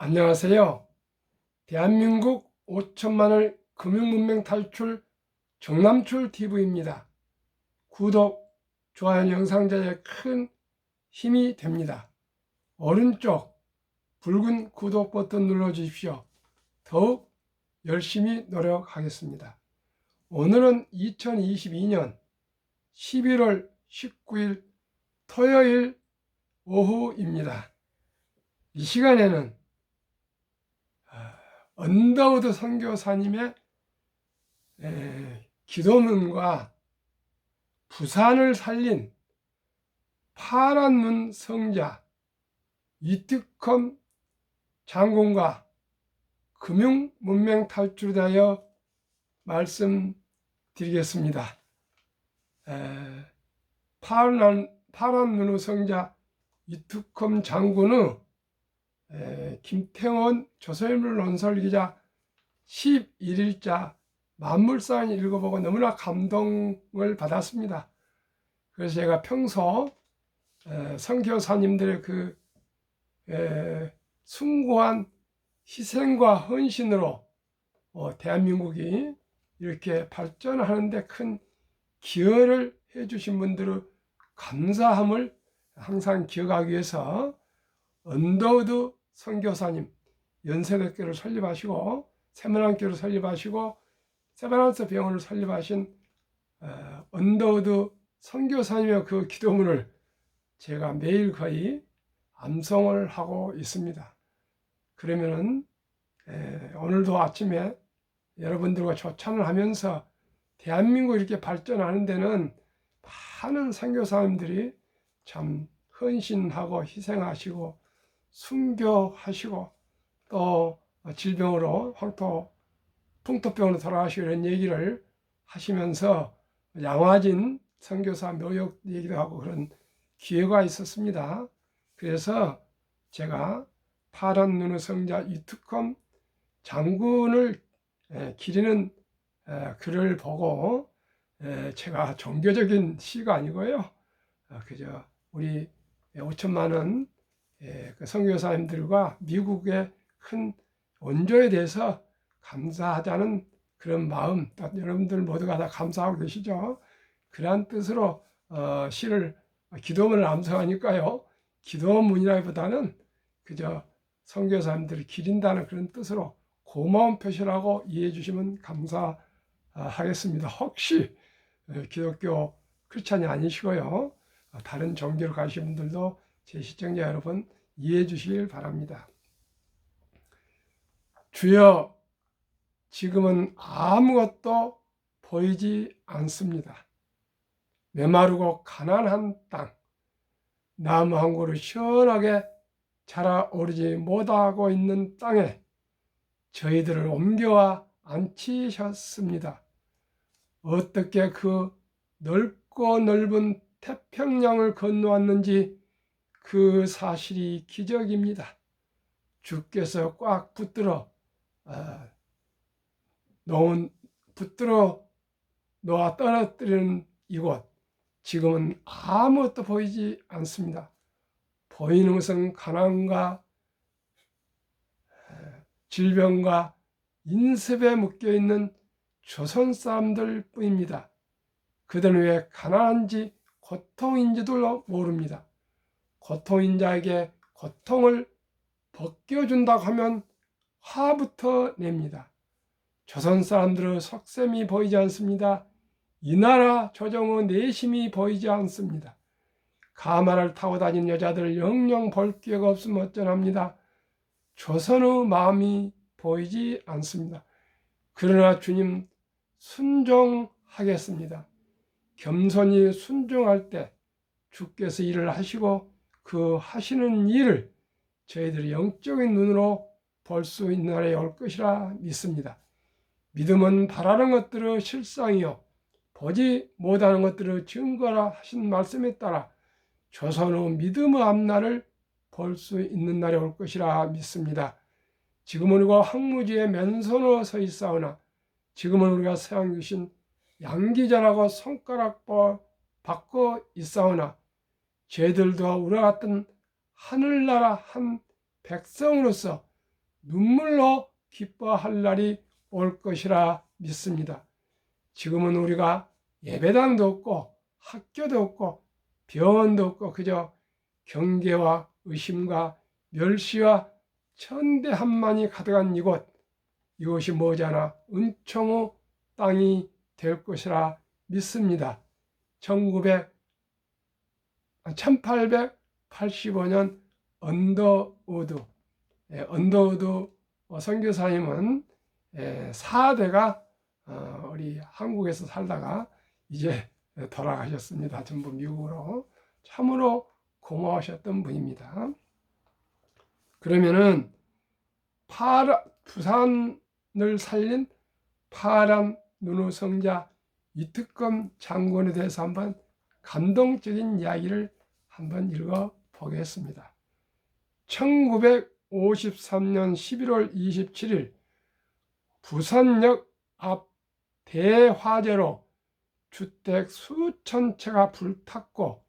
안녕하세요. 대한민국 5천만을 금융문맹 탈출 정남출 TV입니다. 구독, 좋아요 영상 제작에 큰 힘이 됩니다. 오른쪽 붉은 구독 버튼 눌러주십시오. 더욱 열심히 노력하겠습니다. 오늘은 2022년 11월 19일 토요일 오후입니다. 이 시간에는 언더우드 선교사님의 기도문과 부산을 살린 파란 눈 성자 이특컴 장군과 금융 문맹 탈출에 대하여 말씀드리겠습니다. 파란 눈의 성자 이특컴 장군의 김태원 조선일보 논설기자 11일자 만물상 읽어보고 너무나 감동을 받았습니다. 그래서 제가 평소 선교사님들의 그 숭고한 희생과 헌신으로 대한민국이 이렇게 발전하는데 큰 기여를 해주신 분들의 감사함을 항상 기억하기 위해서 언더우드 선교사님 연세대교를 설립하시고 세문안교를 설립하시고 세바란스 병원을 설립하신 언더우드 선교사님의 그 기도문을 제가 매일 거의 암송을 하고 있습니다. 그러면은 오늘도 아침에 여러분들과 조찬을 하면서 대한민국 이렇게 발전하는 데는 많은 선교사님들이 참 헌신하고 희생하시고 순교하시고 또 질병으로 풍토병으로 돌아가시고 이런 얘기를 하시면서 양화진 선교사 묘역 얘기도 하고 그런 기회가 있었습니다. 그래서 제가 파란 눈의 성자 이특컴 장군을 기리는 글을 보고 제가 종교적인 시가 아니고요. 그저 우리 5천만 원 선교사님들과 미국의 큰 원조에 대해서 감사하자는 그런 마음, 여러분들 모두가 다 감사하고 계시죠. 그러한 뜻으로 기도문을 암송하니까요. 기도문이라기보다는 그저 선교사님들을 기린다는 그런 뜻으로 고마운 표시라고 이해해 주시면 감사하겠습니다. 혹시 기독교 크리스찬이 아니시고요. 다른 종교로 가신 분들도 제 시청자 여러분 이해해 주시길 바랍니다. 주여, 지금은 아무것도 보이지 않습니다. 메마르고 가난한 땅, 나무 한 그루 시원하게 자라오르지 못하고 있는 땅에 저희들을 옮겨와 앉히셨습니다. 어떻게 그 넓고 넓은 태평양을 건너왔는지 그 사실이 기적입니다. 주께서 꽉 붙들어 놓아 떨어뜨리는 이곳, 지금은 아무것도 보이지 않습니다. 보이는 것은 가난과 질병과 인습에 묶여있는 조선 사람들 뿐입니다. 그들은 왜 가난한지 고통인지도 모릅니다. 고통인 자에게 고통을 벗겨준다고 하면 화부터 냅니다. 조선 사람들의 속셈이 보이지 않습니다. 이 나라 조정의 내심이 보이지 않습니다. 가마를 타고 다니는 여자들 영영 볼 기회가 없으면 어쩌합니다. 조선의 마음이 보이지 않습니다. 그러나 주님 순종하겠습니다. 겸손히 순종할 때 주께서 일을 하시고 그 하시는 일을 저희들이 영적인 눈으로 볼 수 있는 날이 올 것이라 믿습니다. 믿음은 바라는 것들의 실상이요 보지 못하는 것들의 증거라 하신 말씀에 따라 조선의 믿음의 앞날을 볼 수 있는 날이 올 것이라 믿습니다. 지금은 우리가 황무지의 맨손으로 서 있사오나 지금은 우리가 세상 주신 양기자라고 손가락 받고 있사오나 저희들도 우리와 같은 하늘나라 한 백성으로서 눈물로 기뻐할 날이 올 것이라 믿습니다. 지금은 우리가 예배당도 없고 학교도 없고 병원도 없고 그저 경계와 의심과 멸시와 천대한만이 가득한 이곳이 머지않아 은총의 땅이 될 것이라 믿습니다. 1885년 언더우드 선교사님은 4대가 우리 한국에서 살다가 이제 돌아가셨습니다. 전부 미국으로. 참으로 고마우셨던 분입니다. 그러면은 부산을 살린 파란 눈의 성자 이특검 장군에 대해서 한번 감동적인 이야기를 한번 읽어 보겠습니다. 1953년 11월 27일 부산역 앞 대화재로 주택 수천 채가 불탔고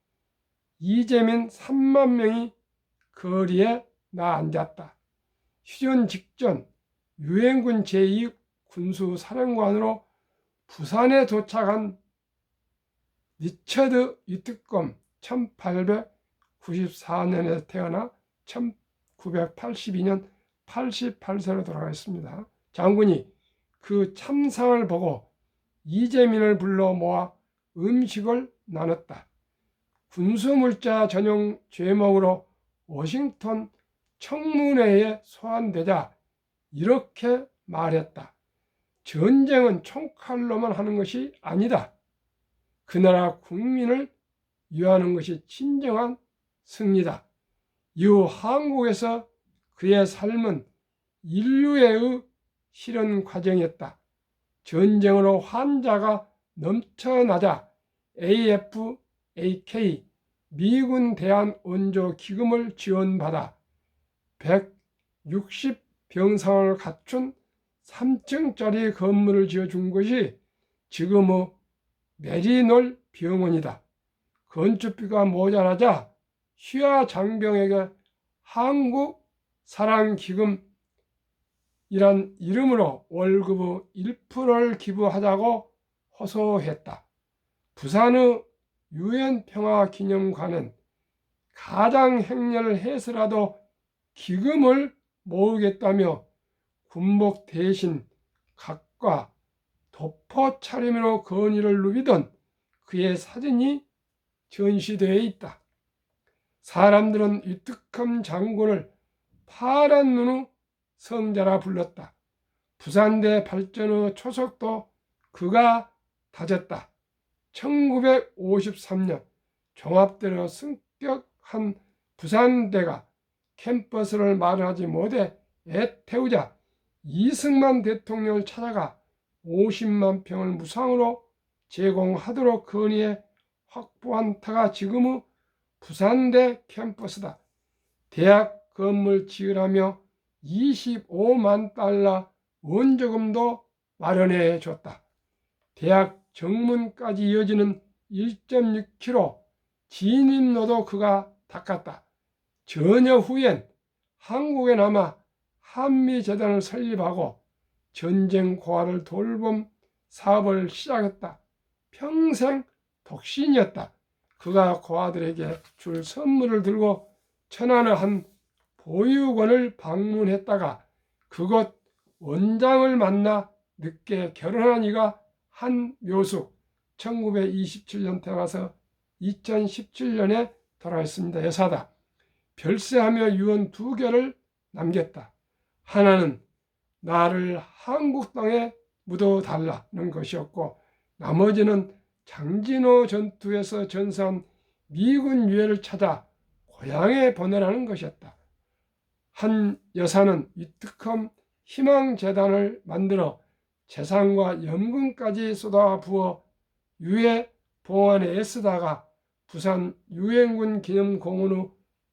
이재민 3만 명이 거리에 나앉았다. 휴전 직전 유엔군 제2 군수사령관으로 부산에 도착한 리처드 이특검 1894년에 태어나 1982년 88세로 돌아가셨습니다. 장군이 그 참상을 보고 이재민을 불러 모아 음식을 나눴다. 군수물자 전용 죄목으로 워싱턴 청문회에 소환되자 이렇게 말했다. 전쟁은 총칼로만 하는 것이 아니다. 그 나라 국민을 위하는 것이 진정한 승리다. 이후 한국에서 그의 삶은 인류의 실현 과정이었다. 전쟁으로 환자가 넘쳐나자 AFAK 미군 대한 원조 기금을 지원받아 160병상을 갖춘 3층짜리 건물을 지어준 것이 지금의 메리놀 병원이다. 건축비가 모자라자 휘하 장병에게 한국 사랑기금이란 이름으로 월급의 1%를 기부하자고 호소했다. 부산의 유엔평화기념관은 가장 행렬을 해서라도 기금을 모으겠다며 군복 대신 각과 도포 차림으로 건의를 누비던 그의 사진이 전시되어 있다. 사람들은 이특검 장군을 파란 눈의 성자라 불렀다. 부산대 발전의 초석도 그가 다졌다. 1953년 종합대로 승격한 부산대가 캠퍼스를 마련하지 못해 애태우자 이승만 대통령을 찾아가 50만 평을 무상으로 제공하도록 건의해 확보한 터가 지금의 부산대 캠퍼스다. 대학 건물 지으라며 25만 달러 원조금도 마련해 줬다. 대학 정문까지 이어지는 1.6km 진입로도 그가 닦았다. 전혀 후엔 한국에 남아 한미재단을 설립하고 전쟁 고아를 돌봄 사업을 시작했다. 평생 독신이었다. 그가 고아들에게 줄 선물을 들고 천안의 한 보육원을 방문했다가 그곳 원장을 만나 늦게 결혼한 이가 한 묘수 1927년 태어나서 2017년에 돌아왔습니다. 여사다. 별세하며 유언 2개를 남겼다. 하나는 나를 한국 땅에 묻어달라는 것이었고 나머지는 장진호 전투에서 전사한 미군 유해를 찾아 고향에 보내라는 것이었다. 한 여사는 이특검 희망재단을 만들어 재산과 연금까지 쏟아부어 유해 봉안에 애쓰다가 부산 유엔군 기념공원의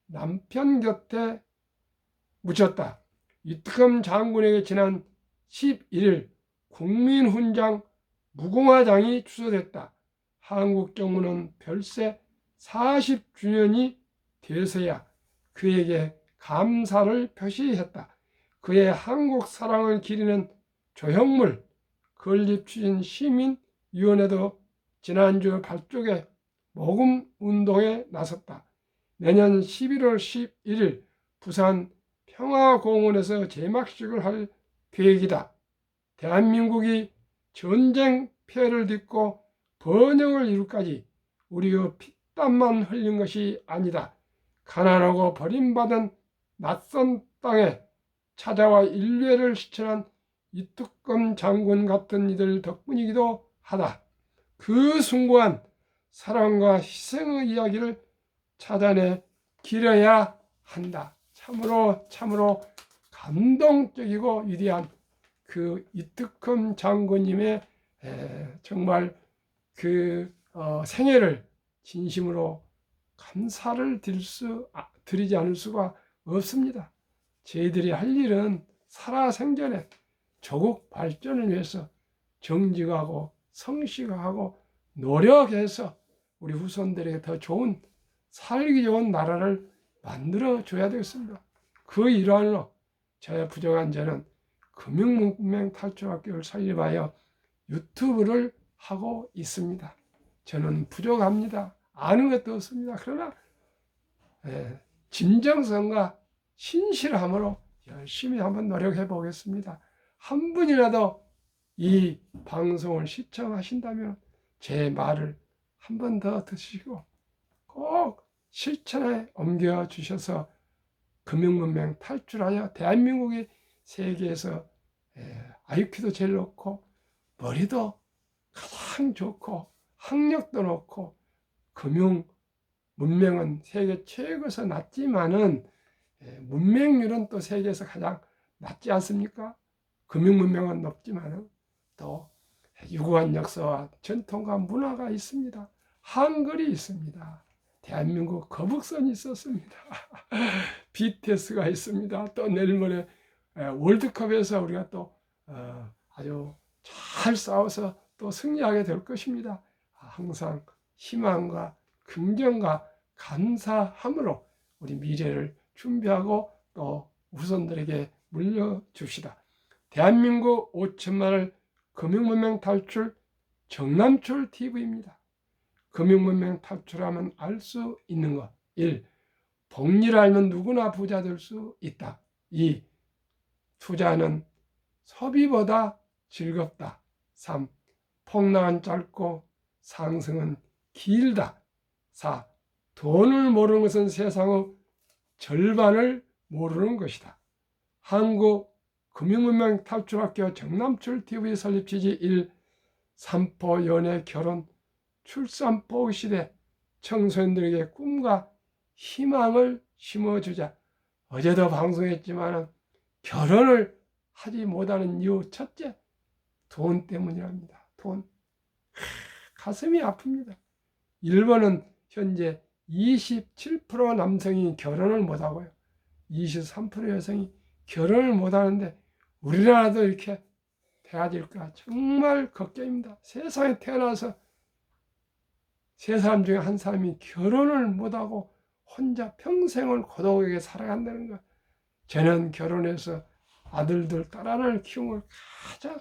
남편 곁에 묻혔다. 이특검 장군에게 지난 11일 국민훈장 무공화장이 추서됐다. 한국 정부는 별세 40주년이 돼서야 그에게 감사를 표시했다. 그의 한국 사랑을 기리는 조형물 건립추진 시민위원회도 지난주 발족의 모금 운동에 나섰다. 내년 11월 11일 부산 평화공원에서 제막식을 할 계획이다. 대한민국이 전쟁 폐해를 딛고 번영을 이룰까지 우리의 피땀만 흘린 것이 아니다. 가난하고 버림받은 낯선 땅에 찾아와 인류애를 실천한 이특검 장군 같은 이들 덕분이기도 하다. 그 숭고한 사랑과 희생의 이야기를 찾아내 기려야 한다. 참으로 감동적이고 위대한 그 이특검 장군님의 정말 그 생애를 진심으로 감사를 드리지 않을 수가 없습니다. 저희들이 할 일은 살아생전에 조국 발전을 위해서 정직하고 성실하고 노력해서 우리 후손들에게 더 좋은 살기 좋은 나라를 만들어 줘야 되겠습니다. 그 일환으로 저의 부족한 저는 금융문명 탈출학교를 설립하여 유튜브를 하고 있습니다. 저는 부족합니다. 아는 것도 없습니다. 그러나 진정성과 신실함으로 열심히 한번 노력해 보겠습니다. 한 분이라도 이 방송을 시청하신다면 제 말을 한 번 더 드시고 꼭 실천에 옮겨 주셔서 금융문명 탈출하여 대한민국이 세계에서 IQ도 제일 높고 머리도 가장 좋고 학력도 높고 금융 문명은 세계 최고에서 낮지만은 문맹률은 또 세계에서 가장 낮지 않습니까? 금융 문명은 높지만은 또 유구한 역사와 전통과 문화가 있습니다. 한글이 있습니다. 대한민국 거북선이 있었습니다. BTS가 있습니다. 또 내일 모레 월드컵에서 우리가 또 아주 잘 싸워서 또 승리하게 될 것입니다. 항상 희망과 긍정과 감사함으로 우리 미래를 준비하고 또 후손들에게 물려줍시다. 대한민국 5천만을 금융문명 탈출 정남출 TV입니다. 금융문명 탈출하면 알 수 있는 것. 1. 복리를 알면 누구나 부자 될 수 있다. 2. 투자는 소비보다 즐겁다. 3. 폭락은 짧고 상승은 길다. 4. 돈을 모르는 것은 세상의 절반을 모르는 것이다. 한국 금융문명 탈출학교 정남출 TV 설립 취지 1. 산포 연애 결혼 출산포 시대 청소년들에게 꿈과 희망을 심어주자. 어제도 방송했지만 결혼을 하지 못하는 이유 첫째, 돈 때문이랍니다. 돈. 가슴이 아픕니다. 일본은 현재 27% 남성이 결혼을 못하고요. 23% 여성이 결혼을 못하는데 우리나라도 이렇게 돼야될까 정말 걱정입니다. 세상에 태어나서 세 사람 중에 한 사람이 결혼을 못하고 혼자 평생을 고독하게 살아간다는 것. 저는 결혼해서 아들들, 딸아이를 키우는 걸 가장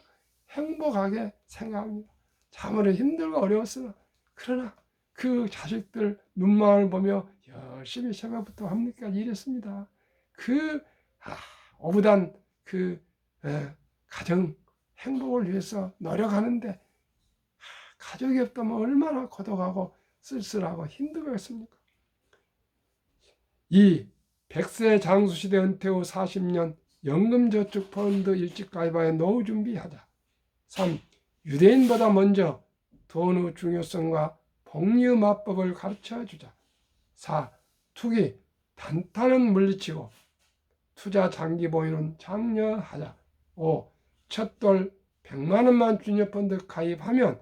행복하게 생각합니다. 참으로 힘들고 어려웠으나 그러나 그 자식들 눈망울 보며 열심히 새벽부터 밤늦게까지 일했습니다. 그 오붓한 그 가정 행복을 위해서 노력하는데 가족이 없다면 얼마나 고독하고 쓸쓸하고 힘들겠습니까? 2. 100세 장수시대 은퇴 후 40년 연금저축펀드 일찍 가입하여 노후 준비하자. 3. 유대인보다 먼저 돈의 중요성과 복리의 마법을 가르쳐주자. 4. 투기, 단타는 물리치고 투자 장기 보유는 장려하자. 5. 첫돌 100만 원만 주니어펀드 가입하면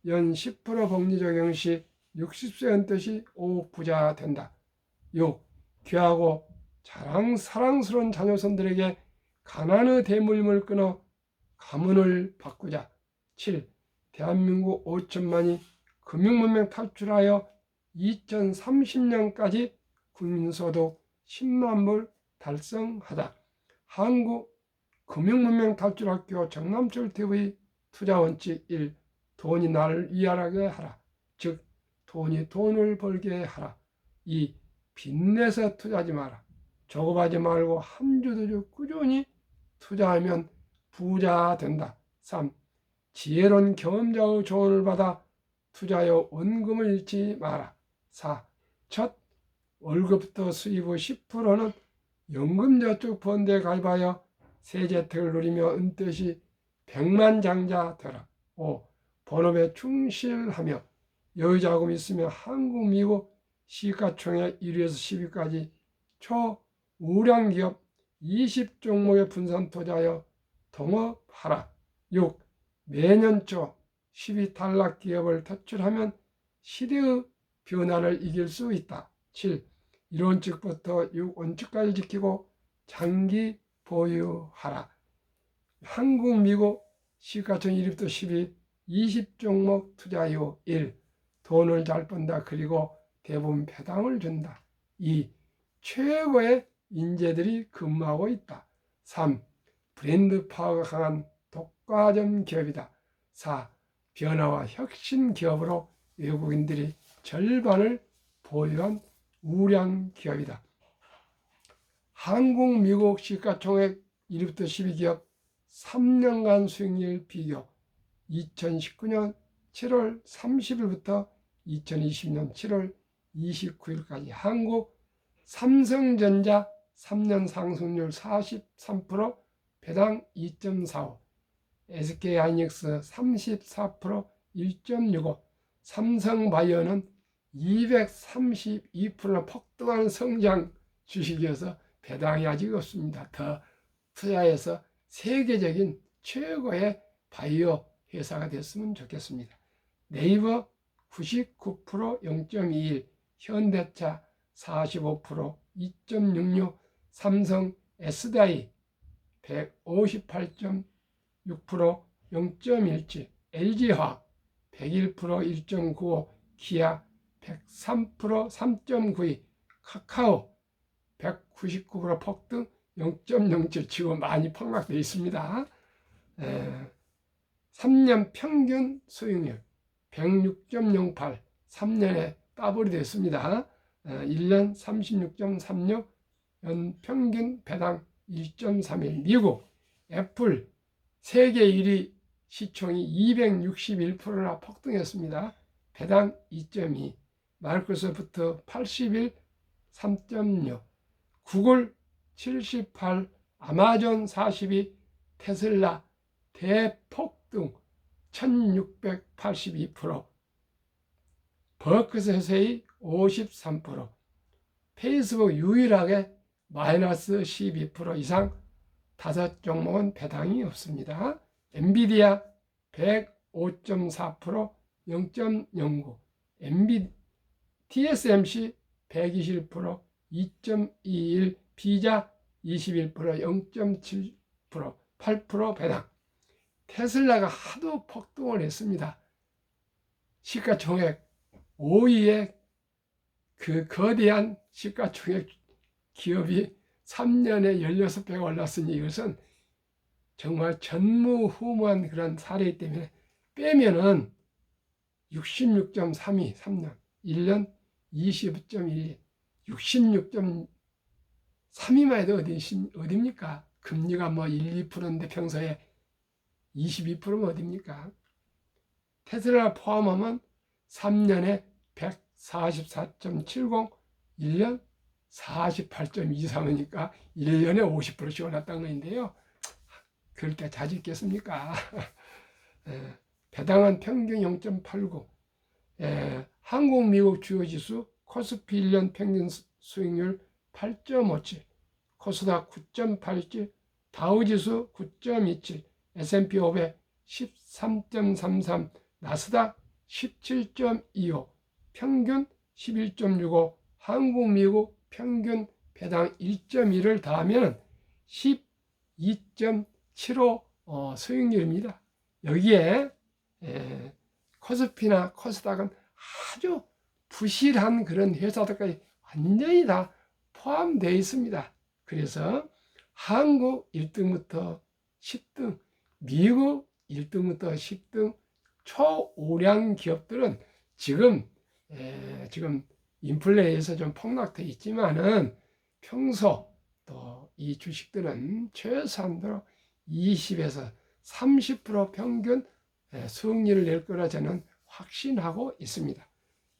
연 10% 복리 적용 시 60세 은퇴 시 5 부자 된다. 6. 귀하고 사랑스러운 자녀손들에게 가난의 대물림을 끊어 가문을 바꾸자. 7. 대한민국 5천만이 금융문명 탈출하여 2030년까지 국민소득 10만 불 달성하자. 한국 금융문명탈출학교 정남철TV 투자원칙 1. 돈이 나를 위안하게 하라. 즉 돈이 돈을 벌게 하라. 2. 빚내서 투자하지 마라. 조급하지 말고 한 주 두 주 꾸준히 투자하면 부자 된다. 3. 지혜로운 경험자의 조언을 받아 투자하여 원금을 잃지 마라. 4. 첫 월급부터 수입의 10%는 연금저축펀드에 가입하여 세제택을 누리며 은퇴시 백만장자 되라. 5. 본업에 충실하며 여유자금이 있으며 한국, 미국 시가총액 1위에서 10위까지 초우량기업 20종목에 분산 투자하여 동업하라. 6. 매년 초 10위 탈락 기업을 퇴출하면 시대의 변화를 이길 수 있다. 7. 1원칙부터 6원칙까지 지키고 장기 보유하라. 한국, 미국 시가총액 1위부터 10위 20종목 투자 이후 1. 돈을 잘 번다. 그리고 대부분 배당을 준다. 2. 최고의 인재들이 근무하고 있다. 3. 브랜드 파워가 강한 독과점 기업이다. 4. 변화와 혁신 기업으로 외국인들이 절반을 보유한 우량 기업이다. 한국, 미국 시가총액 1위부터 10위 기업 3년간 수익률 비교. 2019년 7월 30일부터 2020년 7월 29일까지 한국 삼성전자 3년 상승률 43%, 배당 2.45, SK하이닉스 34% 1.65, 삼성바이오는 232%나 폭등하는 성장 주식이어서 배당이 아직 없습니다. 더 투자해서 세계적인 최고의 바이오 회사가 됐으면 좋겠습니다. 네이버 99% 0.21, 현대차 45% 2.66, 삼성 SDI 158.6% 0.17, LG화학 101% 1.95, 기아 103% 3.92, 카카오 199% 폭등 0.07, 지금 많이 폭락되어 있습니다. 3년 평균 수익률 106.08, 3년에 더블이 됐습니다. 1년 36.36, 연평균 배당 1.31. 미국 애플 세계 1위 시총이 261%나 폭등했습니다. 배당 2.2. 마이크로소프트 81, 3.6. 구글 78, 아마존 42, 테슬라 대폭등 1682%, 버크셔의 53%, 페이스북 유일하게 마이너스 12% 이상 5종목은 배당이 없습니다. 엔비디아 105.4%, 0.09, TSMC 120%, 2.21, 비자 21%, 0.7%, 8% 배당. 테슬라가 하도 폭등을 했습니다. 시가총액 5위의 그 거대한 시가총액 기업이 3년에 16배가 올랐으니 이것은 정말 전무후무한 그런 사례이기 때문에 빼면은 66.32, 3년, 1년 20.12, 66.32만 해도 어디입니까? 금리가 뭐 1, 2%인데 평소에 22%면 어디입니까? 테슬라 포함하면 3년에 144.70, 1년 48.23이니까 1년에 50%씩 올랐다는 건데요. 그럴 때 자주 있겠습니까? 배당은 평균 0.89, 한국, 미국 주요 지수 코스피 1년 평균 수익률 8.57, 코스닥 9.87, 다우지수 9.27, S&P 500 13.33, 나스닥 17.25, 평균 11.65, 한국, 미국 평균 배당 1.1을 더하면 12.75 수익률입니다. 여기에 코스피나 코스닥은 아주 부실한 그런 회사들까지 완전히 다 포함되어 있습니다. 그래서 한국 1등부터 10등, 미국 1등부터 10등 초우량 기업들은 지금 인플레에서 좀 폭락돼 있지만은 평소 또 이 주식들은 최소한도로 20에서 30% 평균 수익률을 낼 거라 저는 확신하고 있습니다.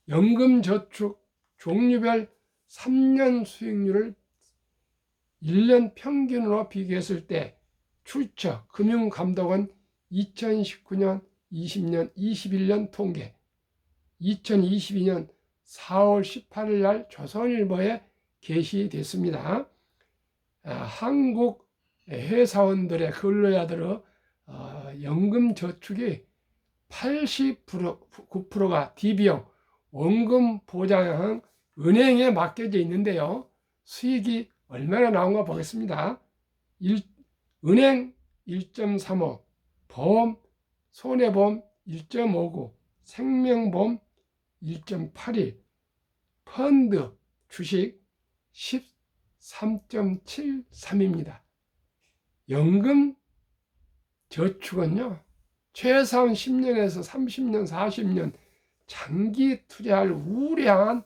연금저축 종류별 3년 수익률을 1년 평균으로 비교했을 때 출처 금융감독원 2019년, 20년, 21년 통계 2022년 4월 18일 날 조선일보에 게시됐습니다. 한국 회사원들의 근로자들의 연금저축이 89%가 DB형 원금 보장형 은행에 맡겨져 있는데요. 수익이 얼마나 나온가 보겠습니다. 은행 1.35, 보험, 손해보험 1.59, 생명보험 1.81, 펀드, 주식 13.73입니다. 연금 저축은요, 최소한 10년에서 30년, 40년 장기 투자할 우량한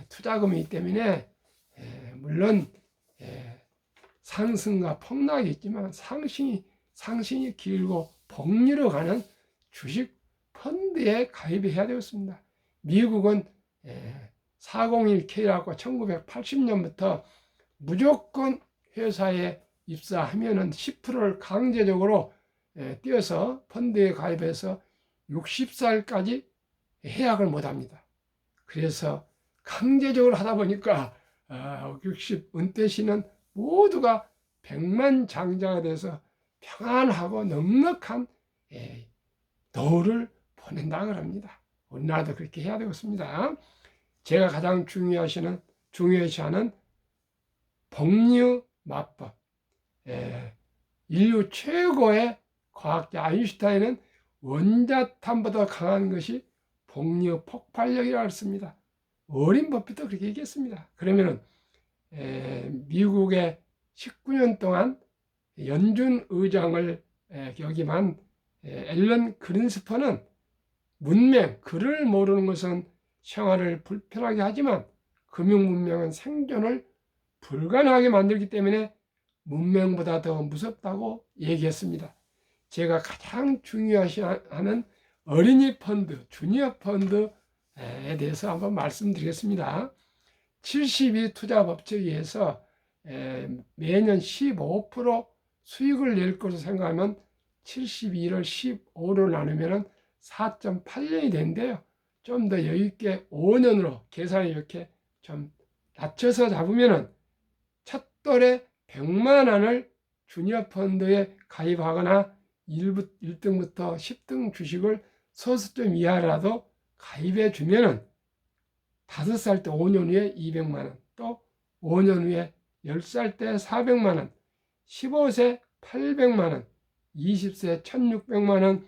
투자금이기 때문에 물론 상승과 폭락이 있지만 상승이 길고 복리로 가는 주식 펀드에 가입해야 되겠습니다. 미국은 401k라고 1980년부터 무조건 회사에 입사하면은 10%를 강제적으로 띄어서 펀드에 가입해서 60살까지 해약을 못합니다. 그래서 강제적으로 하다 보니까 60 은퇴 시는 모두가 백만장자가 돼서 평안하고 넉넉한 노후를 보낸다 그럽니다. 우리나라도 그렇게 해야 되겠습니다. 제가 가장 중요시하는 복리마법. 인류 최고의 과학자 아인슈타인은 원자탄보다 강한 것이 복리 폭발력이라고 했습니다. 워린 버핏도 그렇게 얘기했습니다. 그러면은 미국의 19년 동안 연준 의장을 역임한 앨런 그린스퍼는 문맹, 글을 모르는 것은 생활을 불편하게 하지만 금융 문명은 생존을 불가능하게 만들기 때문에 문맹보다 더 무섭다고 얘기했습니다. 제가 가장 중요시하는 어린이 펀드, 주니어 펀드에 대해서 한번 말씀드리겠습니다. 72 투자 법칙에 의해서 매년 15% 수익을 낼 것으로 생각하면 72를 15로 나누면 4.8년이 되는데요. 좀 더 여유있게 5년으로 계산을 이렇게 좀 낮춰서 잡으면은 첫 돌에 100만 원을 주니어 펀드에 가입하거나 1등부터 10등 주식을 소수점 이하라도 가입해 주면은 5살 때 5년 후에 200만 원, 또 5년 후에 10살 때 400만 원, 15세 800만 원, 20세 1600만 원,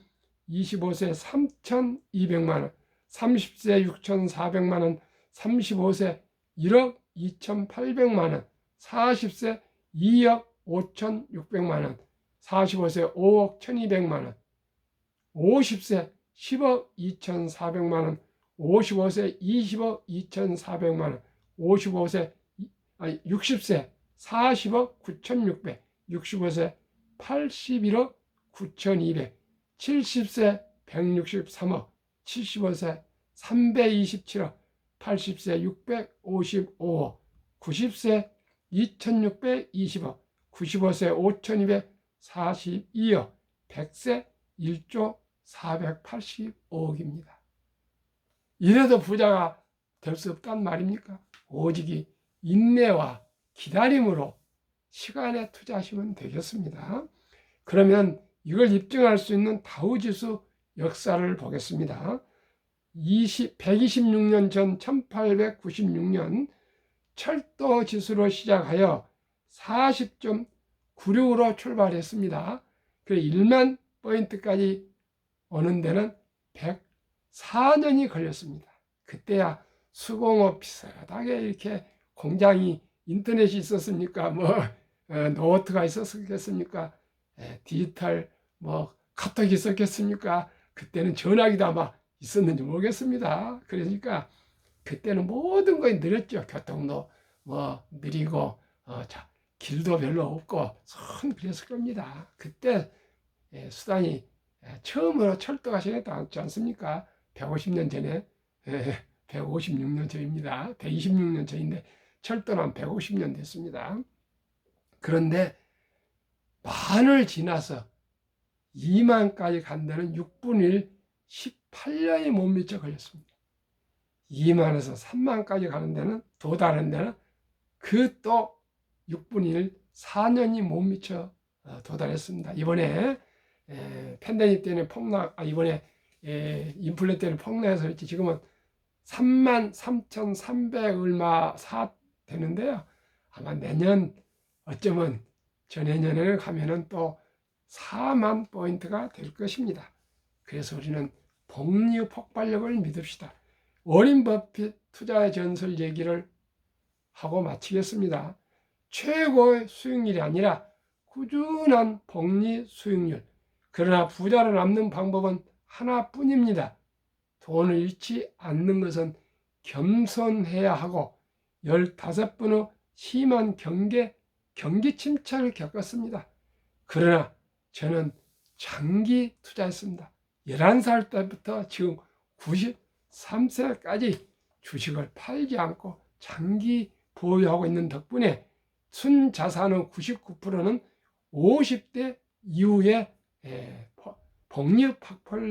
25세 3200만 원, 30세 6400만 원, 35세 1억 2800만 원, 40세 2억 5600만 원, 45세 5억 1200만 원, 50세 10억 2400만 원, 55세 20억 2400만 원, 60세 40억 9600, 65세 81억 9200, 70세 163억, 75세 327억, 80세 655억, 90세 2620억, 95세 5242억, 100세 1조 485억입니다. 이래도 부자가 될 수 없단 말입니까? 오직 인내와 기다림으로 시간에 투자하시면 되겠습니다. 그러면 이걸 입증할 수 있는 다우지수 역사를 보겠습니다. 126년 전 1896년 철도 지수로 시작하여 40.96으로 출발했습니다. 그 1만 포인트까지 오는 데는 104년이 걸렸습니다. 그때야 수공업 비슷하게 이렇게 공장이 인터넷이 있었습니까? 노트가 있었겠습니까? 디지털 뭐 카톡이 있었겠습니까? 그때는 전화기도 아마 있었는지 모르겠습니다. 그러니까 그때는 모든 것이 느렸죠. 교통도 뭐 느리고 길도 별로 없고 손 그랬을 겁니다. 그때 수단이 처음으로 철도가 생겼지 않습니까? 150년 전에 156년 전입니다. 126년 전인데 철도는 한 150년 됐습니다. 그런데 만을 지나서 2만까지 간 데는 6분 1 18년이 못 미쳐 걸렸습니다. 2만에서 3만까지 가는 데는 도달하는 데는 그 또 6분 1 4년이 못 미쳐 도달했습니다. 이번에 팬데믹 때문에 이번에 인플레 때문에 폭락해서 그렇지 지금은 33,300 얼마 되는데요. 아마 내년 어쩌면 전해년에는 가면은 또 4만 포인트가 될 것입니다. 그래서 우리는 복리 폭발력을 믿읍시다. 워린 버핏 투자의 전설 얘기를 하고 마치겠습니다. 최고의 수익률이 아니라 꾸준한 복리 수익률. 그러나 부자로 남는 방법은 하나뿐입니다. 돈을 잃지 않는 것은 겸손해야 하고 15번의 심한 경기 침체를 겪었습니다. 그러나 저는 장기 투자했습니다. 11살 때부터 지금 93세까지 주식을 팔지 않고 장기 보유하고 있는 덕분에 순자산의 99%는 50대 이후에 복리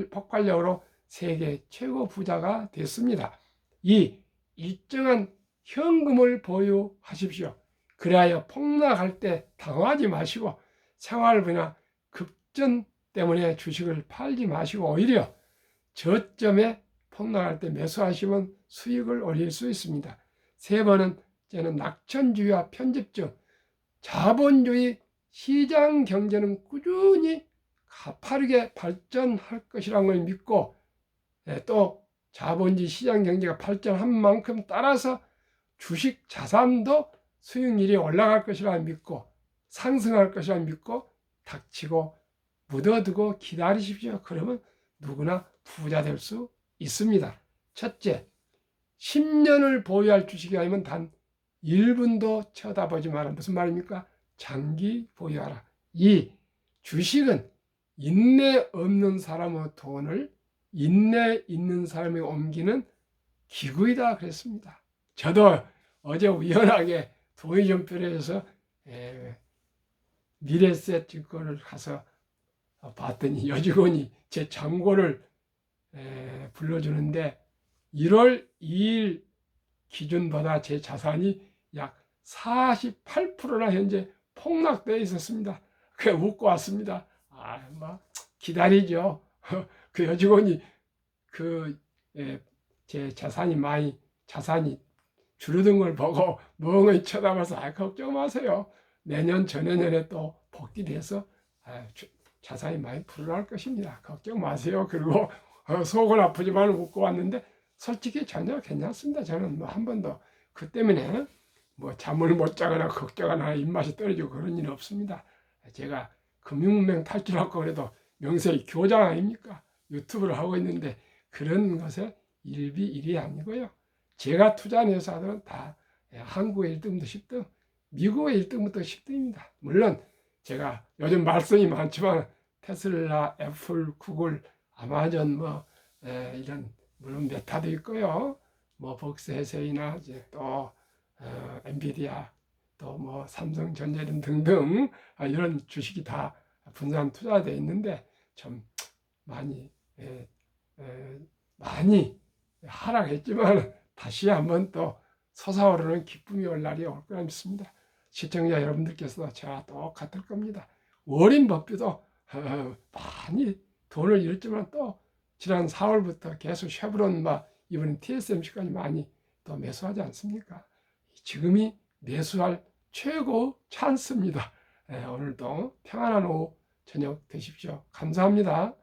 폭발력으로 세계 최고 부자가 됐습니다. 이 일정한 현금을 보유하십시오. 그래야 폭락할 때 당황하지 마시고 생활비나 급전 때문에 주식을 팔지 마시고 오히려 저점에 폭락할 때 매수하시면 수익을 올릴 수 있습니다. 세 번째는 낙천주의와 편집증. 자본주의 시장 경제는 꾸준히 가파르게 발전할 것이라는 걸 믿고 또 자본주의 시장 경제가 발전한 만큼 따라서 주식 자산도 수익률이 올라갈 것이라 믿고 상승할 것이라 믿고 닥치고 묻어두고 기다리십시오. 그러면 누구나 부자 될 수 있습니다. 첫째, 10년을 보유할 주식이 아니면 단 1분도 쳐다보지 마라. 무슨 말입니까? 장기 보유하라. 2. 주식은 인내 없는 사람의 돈을 인내 있는 사람이 옮기는 기구이다 그랬습니다. 저도 어제 우연하게 돈이 좀 필요해서 미래세 증권을 가서 봤더니 여직원이 제 잔고를 불러주는데 1월 2일 기준보다 제 자산이 약 48%나 현재 폭락되어 있었습니다. 그래 웃고 왔습니다. 기다리죠. 그 여직원이 제 자산이 줄어든 걸 보고 멍하니 쳐다봐서 걱정 마세요. 내년 전해년에 또 복귀돼서 자산이 많이 불어날 것입니다. 걱정 마세요. 그리고 속은 아프지만 웃고 왔는데 솔직히 전혀 괜찮습니다. 저는 한 번도 그 때문에 잠을 못 자거나 걱정하거나 입맛이 떨어지고 그런 일은 없습니다. 제가 금융문맹 탈출하고 그래도 명색이 교장 아닙니까? 유튜브를 하고 있는데 그런 것에 일이 아니고요. 제가 투자한 회사들은 다 한국의 1등부터 10등, 미국의 1등부터 10등입니다. 물론 제가 요즘 말썽이 많지만 테슬라, 애플, 구글, 아마존 이런 물론 메타도 있고요. 복스헤세이나 이제 또 엔비디아 또 삼성전자 등등 이런 주식이 다 분산 투자되어 있는데 좀 많이 하락했지만 다시 한번 또 솟아오르는 기쁨이 올 날이 올 거라 믿습니다. 시청자 여러분들께서도 저와 똑같을 겁니다. 워린 버핏도 많이 돈을 잃었지만 또 지난 4월부터 계속 쉐브론 이번엔 TSMC까지 많이 또 매수하지 않습니까? 지금이 매수할 최고 찬스입니다. 오늘도 평안한 오후 저녁 되십시오. 감사합니다.